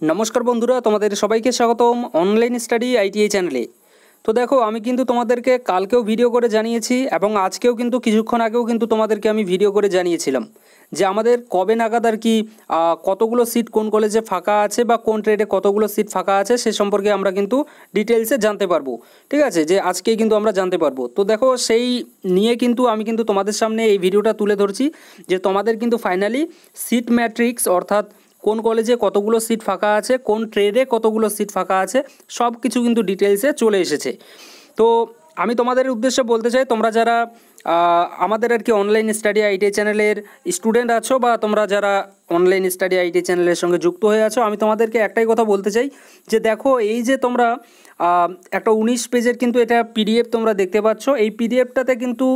नमस्कार बंधुरा तुम्हारे सबाइके स्वागतम ऑनलाइन स्टाडी आईटीआई चैनले। तो देखो आमी किन्तु तुम्हादेरके कालकेও ভিডিও করে জানিয়েছি এবং আজকেও কিন্তু কিছুক্ষণ আগেও কিন্তু তোমাদেরকে আমি ভিডিও করে জানিয়েছিলাম যে আমাদের কবে নাগাদ আর কি কতগুলো সিট কোন কলেজে ফাঁকা আছে বা কোন ট্রেডে কতগুলো সিট ফাঁকা আছে সে সম্পর্কে আমরা কিন্তু ডিটেইলসে জানতে পারবো। ঠিক আছে, যে আজকেই কিন্তু আমরা জানতে পারবো। তো দেখো সেই নিয়ে কিন্তু আমি কিন্তু তোমাদের সামনে এই ভিডিওটা তুলে ধরছি যে তোমাদের কিন্তু ফাইনালি সিট ম্যাট্রিক্স অর্থাৎ কোন কলেজে কতগুলো সিট ফাঁকা আছে, কোন ট্রেডে কতগুলো সিট ফাঁকা আছে, সব কিছু কিন্তু ডিটেলসে চলে এসেছে। তো আমি তোমাদের উদ্দেশ্যে বলতে চাই, তোমরা যারা আমাদের আর কি অনলাইন স্টাডি আইটিআই চ্যানেলের স্টুডেন্ট আছো বা তোমরা যারা অনলাইন স্টাডি আইটিআই চ্যানেলের সঙ্গে যুক্ত হয়ে আছো, আমি তোমাদেরকে একটাই কথা বলতে চাই যে দেখো এই যে তোমরা একটা 19 পেজের কিন্তু এটা পিডিএফ তোমরা দেখতে পাচ্ছ। এই পিডিএফটাতে কিন্তু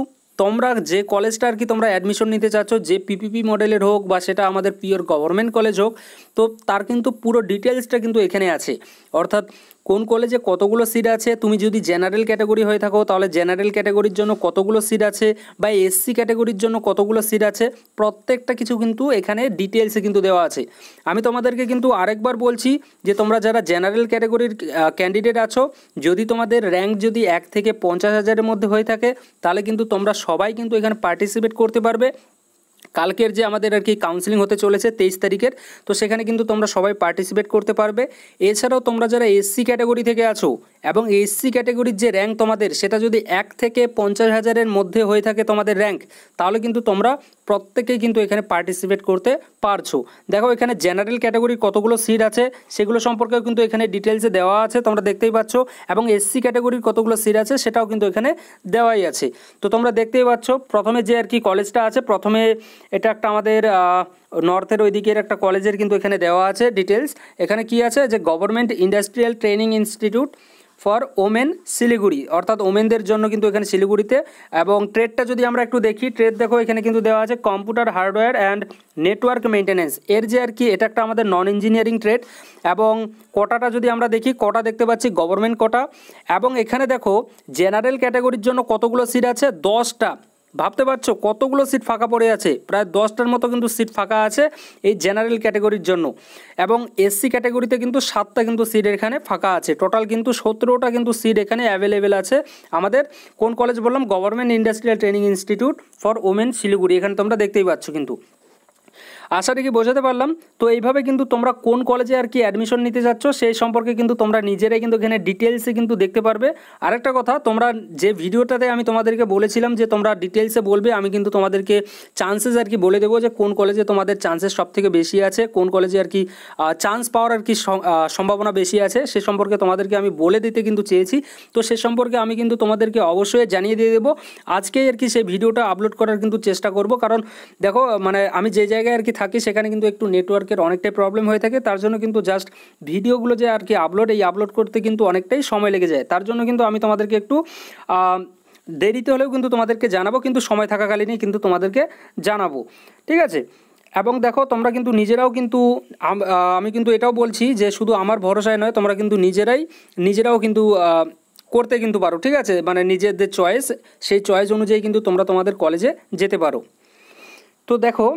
তোমরা যে কলেজটা আর কি তোমরা অ্যাডমিশন নিতে চাচ্ছ, যে পিপিপি মডেলের হোক বা সেটা আমাদের পিওর গভর্নমেন্ট কলেজ হোক, তো তার কিন্তু পুরো ডিটেলসটা কিন্তু এখানে আছে। অর্থাৎ কোন কলেজে কতগুলো সিট আছে, তুমি যদি জেনারেল ক্যাটাগরি হয়ে থাকো তাহলে জেনারেল ক্যাটাগরির জন্য কতগুলো সিট আছে বা এসসি ক্যাটাগরির জন্য কতগুলো সিট আছে, প্রত্যেকটা কিছু কিন্তু এখানে ডিটেলসে কিন্তু দেওয়া আছে। আমি তোমাদেরকে কিন্তু আরেকবার বলছি যে তোমরা যারা জেনারেল ক্যাটাগরির ক্যান্ডিডেট আছো, যদি তোমাদের র্যাঙ্ক যদি 1 থেকে 50,000-এর মধ্যে হয়ে থাকে তাহলে কিন্তু তোমরা সবাই কিন্তু এখানে পার্টিসিপেট করতে পারবে। কালকের যে আমাদের আর কি কাউন্সেলিং হতে চলেছে 23 তারিখের, তো সেখানে কিন্তু তোমরা সবাই পার্টিসিপেট করতে পারবে। এছাড়াও তোমরা যারা এসসি ক্যাটাগরি থেকে আছো এবং এসসি ক্যাটাগরির যে র্যাঙ্ক তোমাদের সেটা যদি 1 থেকে 50,000-এর মধ্যে হয়ে থাকে তোমাদের র্যাঙ্ক, তাহলে কিন্তু তোমরা প্রত্যেকেই কিন্তু এখানে পার্টিসিপেট করতে পারছো। দেখো এখানে জেনারেল ক্যাটাগরির কতগুলো সিট আছে সেগুলো সম্পর্কেও কিন্তু এখানে ডিটেলসে দেওয়া আছে, তোমরা দেখতেই পাচ্ছ, এবং এসসি ক্যাটাগরির কতগুলো সিট আছে সেটাও কিন্তু এখানে দেওয়াই আছে। তো তোমরা দেখতেই পাচ্ছ প্রথমে যে আর কি কলেজটা আছে, প্রথমে এটা একটা আমাদের নর্থের ওই দিকের একটা কলেজের কিন্তু এখানে দেওয়া আছে ডিটেলস। এখানে কি আছে যে government industrial training institute for women Siliguri, অর্থাৎ ওমেনদের জন্য কিন্তু এখানে শিলিগুড়িতে। এবং ট্রেডটা যদি আমরা একটু দেখি, ট্রেড দেখো এখানে কিন্তু দেওয়া আছে computer hardware and network maintenance. এর যে আর কি এটা একটা আমাদের নন ইঞ্জিনিয়ারিং ট্রেড। এবং কোটাটা যদি আমরা দেখি, কোটা দেখতে পাচ্ছি গভর্নমেন্ট কোটা। এবং এখানে দেখো জেনারেল ক্যাটাগরির জন্য কতগুলো সিট আছে, 10টা। ভাবতে পারছো কতগুলো সিট ফাঁকা পড়ে আছে, প্রায় 10টার মতো কিন্তু সিট ফাঁকা আছে এই জেনারেল ক্যাটাগরির জন্য। এবং এসসি ক্যাটাগরিতে কিন্তু 7টা কিন্তু সিট এখানে ফাঁকা আছে। টোটাল কিন্তু 17টা কিন্তু সিট এখানে অ্যাভেলেবেল আছে আমাদের কোন কলেজ বললাম, government industrial training institute for women Siliguri. এখানে তোমরা দেখতেই পাচ্ছ কিন্তু। আশা রেখে বোঝাতে পারলাম। তো এইভাবে কিন্তু তোমরা কোন কলেজে আর কি অ্যাডমিশন নিতে চাচ্ছ সেই সম্পর্কে কিন্তু তোমরা নিজেরাই কিন্তু এখানে ডিটেলসে কিন্তু দেখতে পারবে। আরেকটা কথা, তোমরা যে ভিডিওটাতে আমি তোমাদেরকে বলেছিলাম যে তোমরা ডিটেলসে বলবে, আমি কিন্তু তোমাদেরকে চান্সেস আর কি বলে দেবো যে কোন কলেজে তোমাদের চান্সেস সবথেকে বেশি আছে, কোন কলেজে আর কি চান্স পাওয়ার আর কি সম্ভাবনা বেশি আছে, সে সম্পর্কে তোমাদেরকে আমি বলে দিতে কিন্তু চেয়েছি। তো সে সম্পর্কে আমি কিন্তু তোমাদেরকে অবশ্যই জানিয়ে দিয়ে দেবো। আজকেই আর কি সেই ভিডিওটা আপলোড করার কিন্তু চেষ্টা করব, কারণ দেখো মানে আমি যে জায়গায় আর কি থাকি সেখানে কিন্তু একটু নেটওয়ার্কের অনেকটাই প্রবলেম হয়ে থাকে। তার জন্য কিন্তু জাস্ট ভিডিওগুলো যে আর কি আপলোড করতে কিন্তু অনেকটাই সময় লেগে যায়। তার জন্য কিন্তু আমি তোমাদেরকে একটু দেরিতে হলেও কিন্তু তোমাদেরকে জানাবো, কিন্তু সময় থাকাকালীনই কিন্তু তোমাদেরকে জানাবো। ঠিক আছে। এবং দেখো তোমরা কিন্তু নিজেরাও কিন্তু আমি কিন্তু এটাও বলছি যে শুধু আমার ভরসায় নয়, তোমরা কিন্তু নিজেরাও কিন্তু করতে কিন্তু পারো। ঠিক আছে, মানে নিজেদের চয়েস, সেই চয়েস অনুযায়ী কিন্তু তোমরা তোমাদের কলেজে যেতে পারো। তো দেখো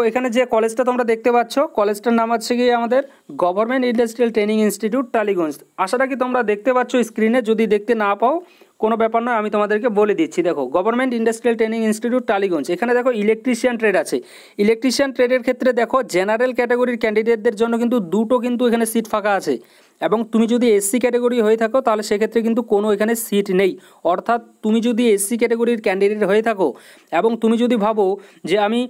এখানে যে কলেজটা তোমরা দেখতে পাচ্ছ, কলেজটার নাম হচ্ছে গিয়ে আমাদের government industrial training institute Tollygunge. আশা রাখি তোমরা দেখতে পাচ্ছ স্ক্রিনে, যদি দেখতে না পাও কোনো ব্যাপার নয়, আমি তোমাদেরকে বলে দিচ্ছি। দেখো government industrial training institute Tollygunge. এখানে দেখো ইলেকট্রিশিয়ান ট্রেড আছে। ইলেকট্রিশিয়ান ট্রেডের ক্ষেত্রে দেখো জেনারেল ক্যাটাগরির ক্যান্ডিডেটদের জন্য কিন্তু 2টো কিন্তু এখানে সিট ফাঁকা আছে। এবং তুমি যদি এসসি ক্যাটাগরি হয়ে থাকো তাহলে সেক্ষেত্রে কিন্তু কোনো এখানে সিট নেই। অর্থাৎ তুমি যদি এসসি ক্যাটাগরির ক্যান্ডিডেট হয়ে থাকো এবং তুমি যদি ভাবো যে আমি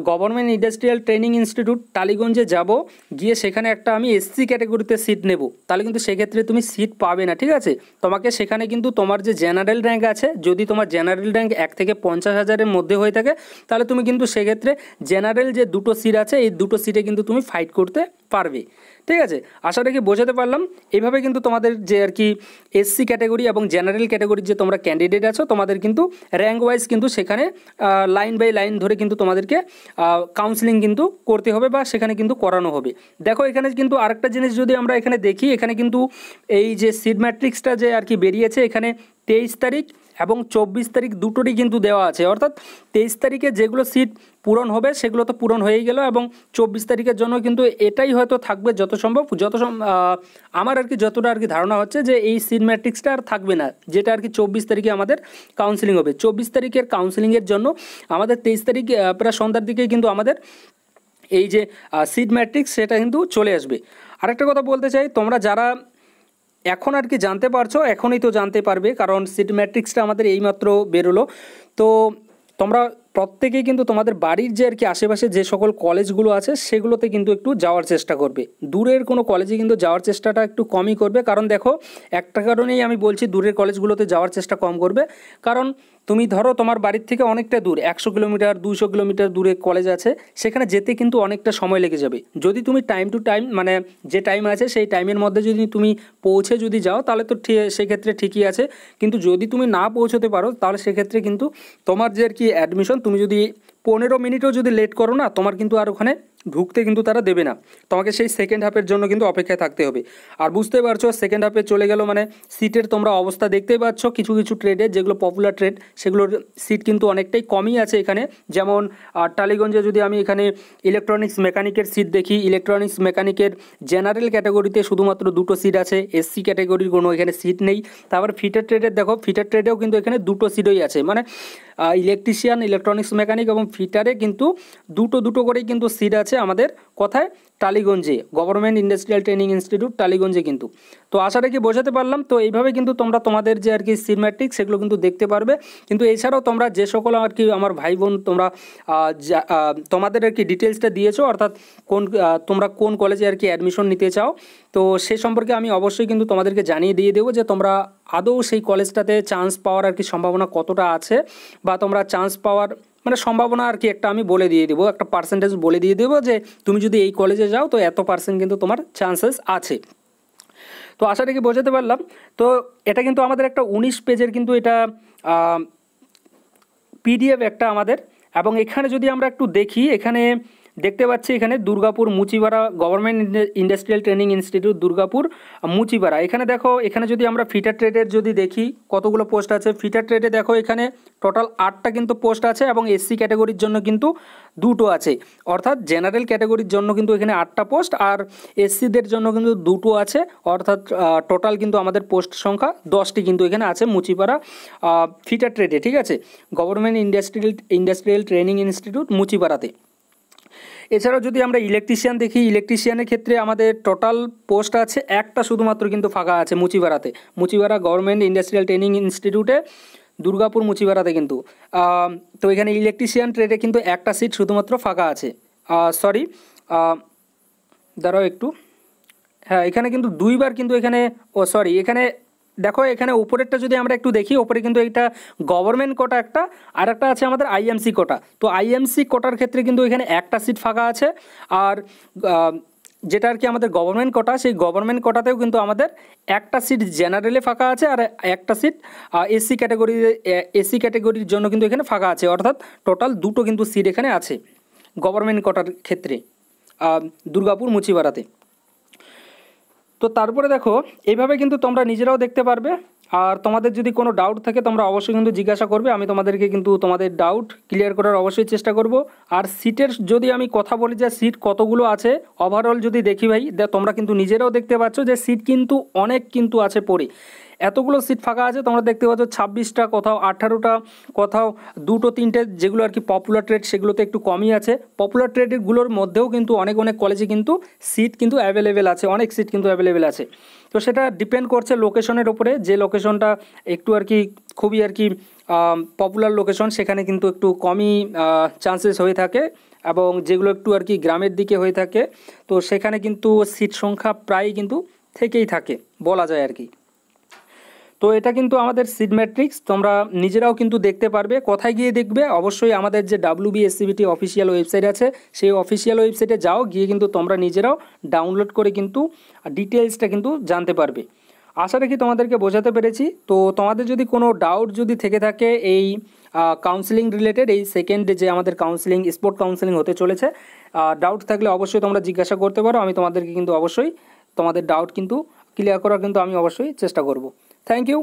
গভর্নমেন্ট ইন্ডাস্ট্রিয়াল ট্রেনিং ইনস্টিটিউট টালিগঞ্জে যাব, গিয়ে সেখানে একটা আমি এসসি ক্যাটাগরিতে সিট নেব, তাহলে কিন্তু সেক্ষেত্রে তুমি সিট পাবে না। ঠিক আছে, তোমাকে সেখানে কিন্তু তোমার যে জেনারেল র্যাঙ্ক আছে, যদি তোমার জেনারেল র্যাঙ্ক 1 থেকে 50,000-এর মধ্যে হয়ে থাকে তাহলে তুমি কিন্তু সেক্ষেত্রে জেনারেল যে 2টো সিট আছে এই 2টো সিটে কিন্তু তুমি ফাইট করতে পারবে। ঠিক আছে, আশা রাখি বোঝাতে পারলাম। এইভাবে কিন্তু তোমাদের যে আর কি এসসি ক্যাটাগরি এবং জেনারেল ক্যাটাগরির যে তোমরা ক্যান্ডিডেট আছো, তোমাদের কিন্তু র্যাঙ্ক ওয়াইজ কিন্তু সেখানে লাইন বাই লাইন ধরে কিন্তু তোমাদেরকে কাউন্সেলিং কিন্তু করতে হবে বা সেখানে কিন্তু করানো হবে। দেখো এখানে কিন্তু আরেকটা জিনিস যদি আমরা এখানে দেখি, এখানে কিন্তু এই যে সিট ম্যাট্রিক্সটা যে আর কি বেরিয়েছে, এখানে 23 তারিখ এবং 24 তারিখ দুটোরই কিন্তু দেওয়া আছে। অর্থাৎ 23 তারিখে যেগুলো সিট পূরণ হবে সেগুলো তো পূরণ হয়েই গেল, এবং 24 তারিখের জন্য কিন্তু এটাই হয়তো থাকবে যত সম্ভব, আমার আর কি যতটা আর কি ধারণা হচ্ছে যে এই সিট ম্যাট্রিক্সটা আর থাকবে না, যেটা আর কি 24 তারিখে আমাদের কাউন্সিলিং হবে। 24 তারিখের কাউন্সিলিংয়ের জন্য আমাদের 23 তারিখ প্রায় সন্ধ্যার দিকেই কিন্তু আমাদের এই যে সিট ম্যাট্রিক্স সেটা কিন্তু চলে আসবে। আরেকটা কথা বলতে চাই, তোমরা যারা এখন আর কি জানতে পারছো, এখনই তো জানতে পারবে, কারণ সিট ম্যাট্রিক্সটা আমাদের এইমাত্র বেরোলো। তো তোমরা প্রত্যেকেই কিন্তু তোমাদের বাড়ির যে আর কি আশেপাশে যে সকল কলেজগুলো আছে সেগুলোতে কিন্তু একটু যাওয়ার চেষ্টা করবে। দূরের কোনো কলেজে কিন্তু যাওয়ার চেষ্টাটা একটু কমই করবে, কারণ দেখো একটা কারণেই আমি বলছি দূরের কলেজগুলোতে যাওয়ার চেষ্টা কম করবে। কারণ তুমি ধরো তোমার বাড়ির থেকে অনেকটা দূর, 100 কিলোমিটার 200 কিলোমিটার দূরে কলেজ আছে, সেখানে যেতে কিন্তু অনেকটা সময় লেগে যাবে। যদি তুমি টাইম টু টাইম মানে যে টাইম আছে সেই টাইমের মধ্যে যদি তুমি পৌঁছে যদি যাও তাহলে তো সেক্ষেত্রে ঠিকই আছে। কিন্তু যদি তুমি না পৌঁছতে পারো তাহলে সেক্ষেত্রে কিন্তু তোমার যে আর কি অ্যাডমিশন, তুমি যদি 15 মিনিটও যদি লেট করো না, তোমার কিন্তু আর ওখানে ঢুকতে কিন্তু তারা দেবে না, তোমাকে সেই সেকেন্ড হাফের জন্য কিন্তু অপেক্ষায় থাকতে হবে। আর বুঝতে পারছো সেকেন্ড হাফে চলে গেল মানে সিটের তোমরা অবস্থা দেখতেই পাচ্ছ, কিছু কিছু ট্রেডের যেগুলো পপুলার ট্রেড সেগুলোর সিট কিন্তু অনেকটাই কমই আছে এখানে। যেমন টালিগঞ্জে যদি আমি এখানে ইলেকট্রনিক্স মেকানিকের সিট দেখি, ইলেকট্রনিক্স মেকানিকের জেনারেল ক্যাটাগরিতে শুধুমাত্র 2টো সিট আছে, এসসি ক্যাটাগরির কোনো এখানে সিট নেই। তারপর ফিটার ট্রেডের দেখো, ফিটার ট্রেডেও কিন্তু এখানে 2টো সিটই আছে, মানে ইলেকট্রিশিয়ান, ইলেকট্রনিক্স মেকানিক এবং ফিটারে কিন্তু দুটো করেই কিন্তু সিট আছে আমাদের কোথায়, টালিগঞ্জে, গভর্নমেন্ট ইন্ডাস্ট্রিয়াল ট্রেনিং ইনস্টিটিউট টালিগঞ্জে কিন্তু। তো আশা রাখি বোঝাতে পারলাম। তো এইভাবে কিন্তু তোমরা তোমাদের যে আর কি সিট ম্যাট্রিক্স সেগুলো কিন্তু দেখতে পারবে। কিন্তু এছাড়াও তোমরা যে সকল আর কি আমার ভাই বোন তোমরা তোমাদের আর কি ডিটেলসটা দিয়েছো, অর্থাৎ তোমরা কোন কলেজে আর কি অ্যাডমিশন নিতে চাও, তো সে সম্পর্কে আমি অবশ্যই কিন্তু তোমাদেরকে জানিয়ে দিয়ে দেবো যে তোমরা আদৌ সেই কলেজটাতে চান্স পাওয়ার আর কি সম্ভাবনা কতটা আছে, বা তোমরা চান্স পাওয়ার মানে সম্ভাবনা আর কি একটা আমি বলে দিয়ে দেবো, একটা পার্সেন্টেজ বলে দিয়ে দেবো যে তুমি যদি এই কলেজে যাও তো এত পার্সেন্ট কিন্তু তোমার চান্সেস আছে। তো আশা রেখে বোঝাতে পারলাম। তো এটা কিন্তু আমাদের একটা 19 পেজের কিন্তু এটা পিডিএফ একটা আমাদের। এবং এখানে যদি আমরা একটু দেখি, এখানে দেখতে পাচ্ছি এখানে Durgapur Muchipara government industrial training institute Durgapur Muchipara. এখানে দেখো, এখানে যদি আমরা ফিটার ট্রেডের যদি দেখি কতগুলো পোস্ট আছে, ফিটার ট্রেডে দেখো এখানে টোটাল 8টা কিন্তু পোস্ট আছে, এবং এসসি ক্যাটাগরির জন্য কিন্তু 2টো আছে। অর্থাৎ জেনারেল ক্যাটাগরির জন্য কিন্তু এখানে 8টা পোস্ট, আর এসসিদের জন্য কিন্তু 2টো আছে। অর্থাৎ টোটাল কিন্তু আমাদের পোস্ট সংখ্যা 10টি কিন্তু এখানে আছে মুচিপাড়া ফিটার ট্রেডে, ঠিক আছে, গভর্নমেন্ট ইন্ডাস্ট্রিয়াল ট্রেনিং ইনস্টিটিউট মুচিপাড়াতে। এছাড়াও যদি আমরা ইলেকট্রিশিয়ান দেখি, ইলেকট্রিশিয়ানের ক্ষেত্রে আমাদের টোটাল পোস্ট আছে, একটা শুধুমাত্র কিন্তু ফাঁকা আছে মুচিপাড়াতে, মুচিপাড়া গভর্নমেন্ট ইন্ডাস্ট্রিয়াল ট্রেনিং ইনস্টিটিউটে দুর্গাপুর মুচিপাড়াতে কিন্তু। তো এখানে ইলেকট্রিশিয়ান ট্রেডে কিন্তু একটা সিট শুধুমাত্র ফাঁকা আছে। সরি, দাঁড়াও একটু, হ্যাঁ এখানে কিন্তু 2বার কিন্তু এখানে এখানে দেখো, এখানে উপরেরটা যদি আমরা একটু দেখি, উপরে কিন্তু এটা গভর্নমেন্ট কোটা একটা, আর একটা আছে আমাদের আইএমসি কোটা। তো আইএমসি কোটার ক্ষেত্রে কিন্তু এখানে একটা সিট ফাঁকা আছে, আর যেটা আর কি আমাদের গভর্নমেন্ট কোটা, সেই গভর্নমেন্ট কোটাতেও কিন্তু আমাদের একটা সিট জেনারেলে ফাঁকা আছে, আর একটা সিট এসসি ক্যাটাগরির জন্য কিন্তু এখানে ফাঁকা আছে। অর্থাৎ টোটাল 2টো কিন্তু সিট এখানে আছে গভর্নমেন্ট কোটার ক্ষেত্রে দুর্গাপুর মুচিপাড়াতে। তো তারপরে দেখো, এইভাবে কিন্তু তোমরা নিজেরাও দেখতে পারবে। আর তোমাদের যদি কোনো ডাউট থাকে তোমরা অবশ্যই কিন্তু জিজ্ঞাসা করবে, আমি তোমাদেরকে কিন্তু তোমাদের ডাউট ক্লিয়ার করার অবশ্যই চেষ্টা করব। আর সিটের যদি আমি কথা বলি যে সিট কতগুলো আছে ওভারঅল যদি দেখি ভাই, তোমরা কিন্তু নিজেরাও দেখতে পাচ্ছ যে সিট কিন্তু অনেক কিন্তু আছে পড়ে, এতগুলো সিট ফাঁকা আছে। তোমরা দেখতে পাচ্ছ 26টা, কোথাও 18টা, কোথাও 2টো 3টে, যেগুলো আর কি পপুলার ট্রেড সেগুলোতে একটু কমই আছে। পপুলার ট্রেডগুলোর মধ্যেও কিন্তু অনেক কলেজে কিন্তু সিট কিন্তু অ্যাভেলেবেল আছে, অনেক সিট কিন্তু অ্যাভেলেবেল আছে। তো সেটা ডিপেন্ড করছে লোকেশনের ওপরে, যে লোকেশনটা একটু আর কি খুবই আর কি পপুলার লোকেশন সেখানে কিন্তু একটু কমই চান্সেস হয়ে থাকে, এবং যেগুলো একটু আর কি গ্রামের দিকে হয়ে থাকে তো সেখানে কিন্তু সিট সংখ্যা প্রায় কিন্তু থেকেই থাকে বলা যায় আর কি। তো এটা কিন্তু আমাদের সিট ম্যাট্রিক্স, তোমরা নিজেরাও কিন্তু দেখতে পারবে। কোথায় গিয়ে দেখবে? অবশ্যই আমাদের যে WBSCBT অফিসিয়াল ওয়েবসাইট আছে সেই অফিসিয়াল ওয়েবসাইটে যাও, গিয়ে কিন্তু তোমরা নিজেরাও ডাউনলোড করে কিন্তু ডিটেলসটা কিন্তু জানতে পারবে। আশা রাখি তোমাদেরকে বোঝাতে পেরেছি। তো তোমাদের যদি কোনো ডাউট যদি থেকে থাকে এই কাউন্সিলিং রিলেটেড, এই সেকেন্ড যে আমাদের কাউন্সিলিং স্পোর্ট কাউন্সিলিং হতে চলেছে, ডাউট থাকলে অবশ্যই তোমরা জিজ্ঞাসা করতে পারো। আমি তোমাদেরকে কিন্তু অবশ্যই তোমাদের ডাউট কিন্তু ক্লিয়ার করার কিন্তু আমি অবশ্যই চেষ্টা করব। Thank you.